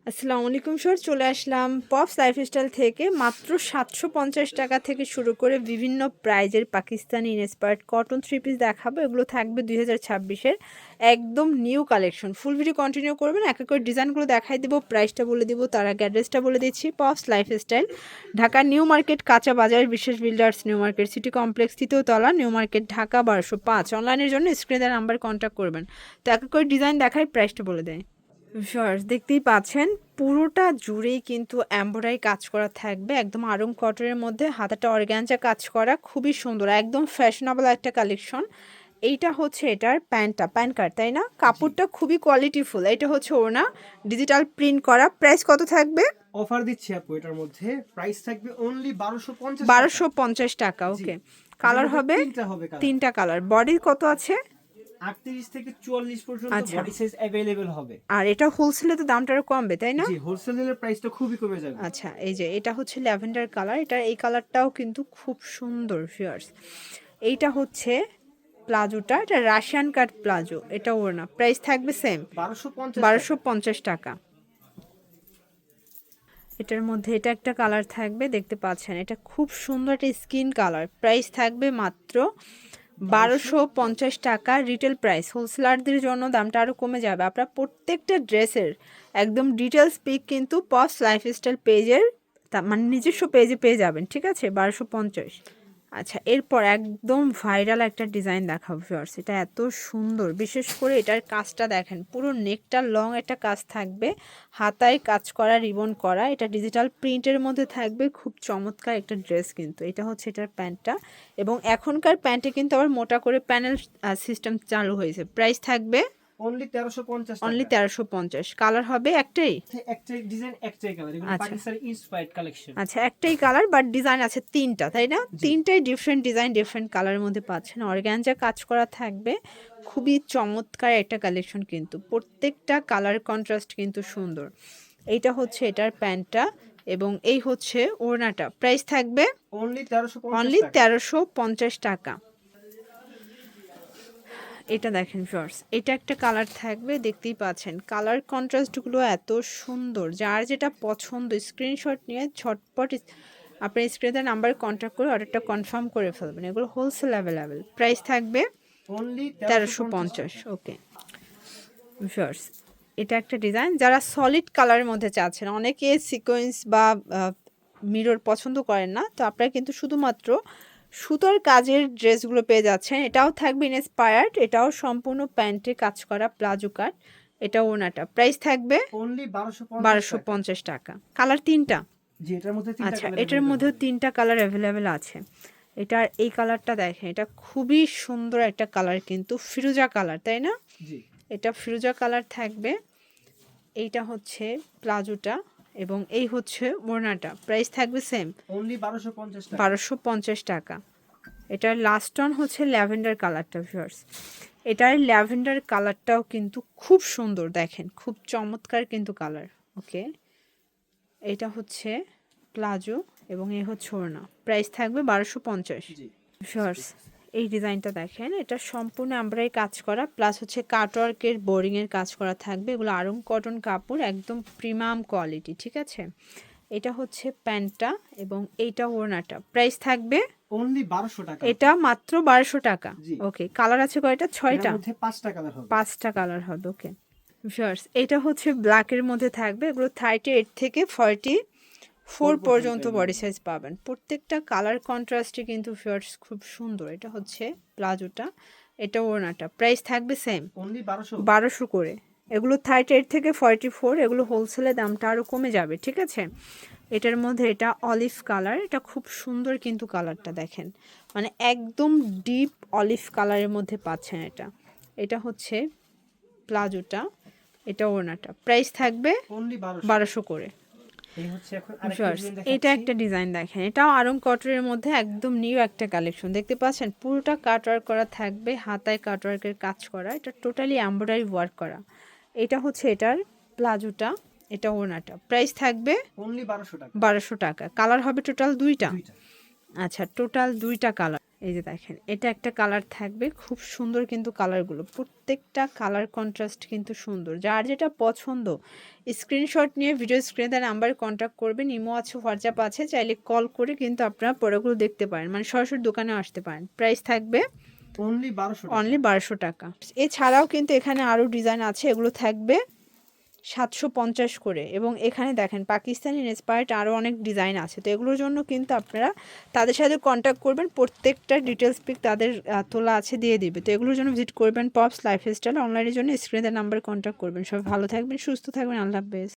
আসসালামু আলাইকুম স্যার, চলে আসলাম পপস লাইফস্টাইল থেকে। মাত্র 750 টাকা থেকে শুরু করে বিভিন্ন প্রাইজের Pakistani inspired cotton three piece দেখাবো। এগুলো থাকবে 2026-এর একদম new collection. Full video continue করবেন, এক এক করে ডিজাইনগুলো দেখাই দেবো, প্রাইসটা বলে দিব, তার আগে অ্যাড্রেসটা বলে দিচ্ছি। Pops lifestyle, Dhaka new market, কাঁচা বাজার, বিশেষ builders, new market city complex, তৃতীয় তলা, নিউ মার্কেট, ঢাকা 1205। অনলাইনের জন্য স্ক্রিনে দেওয়া নাম্বার কন্ট্যাক্ট করবেন। তো এক এক করে ডিজাইন দেখাই, প্রাইসটা বলে দেয়। ভিউয়ার্স দেখতেই পাচ্ছেন পুরোটা জুড়েই কিন্তু এমব্রয়ডারি কাজ করা থাকবে, একদম আরং কটনের মধ্যে, হাতাটা অর্গানজা কাজ করা, খুবই সুন্দর, একদম ফ্যাশনেবল একটা কালেকশন। এইটা হচ্ছে এটার প্যান্টটা, প্যান্ট কাট, তাই না? কাপড়টা খুবই কোয়ালিটিফুল। এটা হচ্ছে ওনা, ডিজিটাল প্রিন্ট করা। প্রাইস কত থাকবে? অফার দিচ্ছি আপু, এটার মধ্যে প্রাইস থাকবে অনলি 1250 টাকা। 1250 টাকা। ওকে, কালার হবে তিনটা কালার। বডি কত আছে? 38 থেকে 44 পর্যন্ত আচ্ছা, বডি সাইজ अवेलेबल হবে। আর এটা হোলসেলে তো দামটা আরো কমবে, তাই না? জি, হোলসেলের প্রাইসটা খুবই কমে যাবে। আচ্ছা, এই যে এটা হচ্ছে ল্যাভেন্ডার কালার, এটা এই কালারটাও কিন্তু খুব সুন্দর ভিউয়ার্স। এইটা হচ্ছে প্লাজোটা, এটা রাশিয়ান কাট প্লাজো, এটা ওড়না। প্রাইস থাকবে সেম 1250 টাকা। এটার মধ্যে এটা একটা কালার থাকবে, দেখতে পাচ্ছেন, এটা খুব সুন্দর একটা স্কিন কালার। প্রাইস থাকবে মাত্র 1250 টাকা রিটেল প্রাইস। হোলসেলারদের জন্য দামটা আরও কমে যাবে। আপনার প্রত্যেকটা ড্রেসের একদম ডিটেলস পিক কিন্তু পপস লাইফস্টাইল পেজের, মানে নিজস্ব পেজে পেয়ে যাবেন, ঠিক আছে? 1250। আচ্ছা, এরপর একদম ভাইরাল একটা ডিজাইন দেখাবো ভিউয়ার্স। এটা এত সুন্দর, বিশেষ করে এটার কাজটা দেখেন, পুরো নেকটা লং একটা কাজ থাকবে, হাতায় কাজ করা, রিবন করা, এটা ডিজিটাল প্রিন্টের মধ্যে থাকবে। খুব চমৎকার একটা ড্রেস কিন্তু। এটা হচ্ছে এটার প্যান্টটা, এবং এখনকার প্যান্টে কিন্তু আবার মোটা করে প্যানেল সিস্টেম চালু হয়েছে। প্রাইস থাকবে অনলি 1350 টাকা। অনলি 1350। কালার হবে একটাই? একটাই ডিজাইন, একটাই কালার। এগুলো পাকিস্তানি ইন্সপায়ার্ড কালেকশন। আচ্ছা, একটাই কালার বাট ডিজাইন আছে তিনটা, তাই না? তিনটাই ডিফারেন্ট ডিজাইন, ডিফারেন্ট কালারের মধ্যে পাচ্ছেন। অর্গানজা কাজ করা থাকবে, খুবই চমৎকার একটা কালেকশন কিন্তু। প্রত্যেকটা কালার কন্ট্রাস্ট কিন্তু সুন্দর। এইটা হচ্ছে এটার প্যান্টটা, এবং এই হচ্ছে ওড়নাটা। প্রাইস থাকবে অনলি 1350 টাকা। এটা দেখেন ফ্রেন্ডস, এটা একটা কালার থাকবে, দেখতেই পাচ্ছেন কালার কন্ট্রাস্টগুলো এত সুন্দর। যার যেটা পছন্দ স্ক্রিনশট নিয়ে ঝটপট আপনার স্ক্রিনের নাম্বারে কন্ট্যাক্ট করে অর্ডারটা কনফার্ম করে ফেলবেন। এগুলো হোলসেল অ্যাভেলেবেল। প্রাইস থাকবে অনলি 1350। ওকে ফ্রেন্ডস, এটা একটা ডিজাইন, যারা সলিড কালারের মধ্যে চাচ্ছেন, অনেকে সিকোয়েন্স বা মিরর পছন্দ করেন না, তো আপনারা কিন্তু শুধুমাত্র সুতোর কাজের ড্রেসগুলো পেয়ে যাচ্ছেন। এটাও থাকবে ইন্সপায়ার্ড, এটাও সম্পূর্ণ প্যান্টে কাজ করা, প্লাজো কাট, এটা ওনাটা। প্রাইস থাকবে অনলি 1250 টাকা। কালার তিনটা? জি, এটার মধ্যে তিনটা আচ্ছা, কালার। এটার মধ্যেও তিনটা কালার অ্যাভেলেবেল আছে। এটার এই কালারটা দেখেন, এটা খুবই সুন্দর একটা কালার কিন্তু, ফিরোজা কালার, তাই না? জি, এটা ফিরোজা কালার থাকবে। এইটা হচ্ছে প্লাজোটা, এবং এই হচ্ছে ওড়নাটা। প্রাইস থাকবে সেম অনলি 1250 টাকা। 1250 টাকা। এটার লাস্ট অন হচ্ছে ল্যাভেন্ডার কালারটা ভিউয়ার্স। এটার ল্যাভেন্ডার কালারটাও কিন্তু খুব সুন্দর, দেখেন খুব চমৎকার কিন্তু কালার। ওকে, এটা হচ্ছে প্লাজো, এবং এই হচ্ছে ওড়না। প্রাইস থাকবে 1250। জি ভিউয়ার্স, এই ডিজাইনটা দেখেন, এটা সম্পূর্ণ এমব্রয়ডারি কাজ করা, প্লাস হচ্ছে কাটওয়ার্কের বোরিংয়ের কাজ করা থাকবে। এগুলো আরং কটন কাপড়, একদম প্রিমিয়াম কোয়ালিটি, ঠিক আছে? এটা হচ্ছে প্যান্টটা, এবং এইটা ওড়নাটা। প্রাইস থাকবে অনলি 1200 টাকা। এটা মাত্র 1200 টাকা। ওকে, কালার আছে কয়টা? 6টা। এর মধ্যে 5টা কালার হবে। 5টা কালার হবে। ওকে ভিউয়ার্স, এটা হচ্ছে ব্ল্যাকের মধ্যে থাকবে। এগুলো 38 থেকে 44 পর্যন্ত বডি সাইজ পাবেন। প্রত্যেকটা কালার কন্ট্রাস্টে কিন্তু ভিউয়ার্স খুব সুন্দর। এটা হচ্ছে প্লাজোটা, এটা ওড়নাটা। প্রাইস থাকবে সেম অনলি 1200 করে। এগুলো 38 থেকে 44, এগুলো হোলসেলে দামটা আরও কমে যাবে, ঠিক আছে? এটার মধ্যে এটা অলিভ কালার, এটা খুব সুন্দর কিন্তু কালারটা দেখেন, মানে একদম ডিপ অলিভ কালারের মধ্যে পাচ্ছেন এটা। এটা হচ্ছে প্লাজোটা, এটা ওড়নাটা। প্রাইস থাকবে অনলি 1200 করে। এই হচ্ছে এখন আরেকটা ডিজাইন দেখাচ্ছি। এটা একটা ডিজাইন দেখেন, এটাও আরং কটনের মধ্যে একদম নিউ একটা কালেকশন। দেখতে পাচ্ছেন পুরোটা কাটওয়ার্ক করা থাকবে, হাতায় কাটওয়ার্কের কাজ করা, এটা টোটালি এমব্রয়ডারি ওয়ার্ক করা। এটা হচ্ছে এটার প্লাজোটা, এটা ওড়নাটা। প্রাইস থাকবে অনলি 1200 টাকা। 1200 টাকা। কালার হবে টোটাল দুইটা? আচ্ছা, টোটাল দুইটা কালার। এই যে দেখেন, এটা একটা কালার থাকবে, খুব সুন্দর কিন্তু কালারগুলো, প্রত্যেকটা কালার কন্ট্রাস্ট কিন্তু সুন্দর। যার যেটা পছন্দ স্ক্রিনশট নিয়ে ভিডিও স্ক্রিনে তার নাম্বারে কন্ট্যাক্ট করবেন। ইমো আছে, হোয়াটসঅ্যাপ আছে, চাইলে কল করে কিন্তু আপনারা প্রোডাক্টগুলো দেখতে পারেন, মানে সরাসরি দোকানে আসতে পারেন। প্রাইস থাকবে অনলি 1200 টাকা। অনলি 1200 টাকা। এছাড়াও কিন্তু এখানে আরও ডিজাইন আছে, এগুলো থাকবে 750 করে। এবং এখানে দেখেন পাকিস্তানি ইন্সপায়ার্ড আরও অনেক ডিজাইন আছে, তো এগুলোর জন্য কিন্তু আপনারা তাদের সাথে কন্ট্যাক্ট করবেন, প্রত্যেকটা ডিটেলস পিক তাদের তোলা আছে, দিয়ে দিবে। তো এগুলোর জন্য ভিজিট করবেন পপস লাইফস্টাইল। অনলাইনের জন্য স্ক্রিনের নাম্বারে কন্ট্যাক্ট করবেন। সবাই ভালো থাকবেন, সুস্থ থাকবেন, আল্লাহ হাফেজ।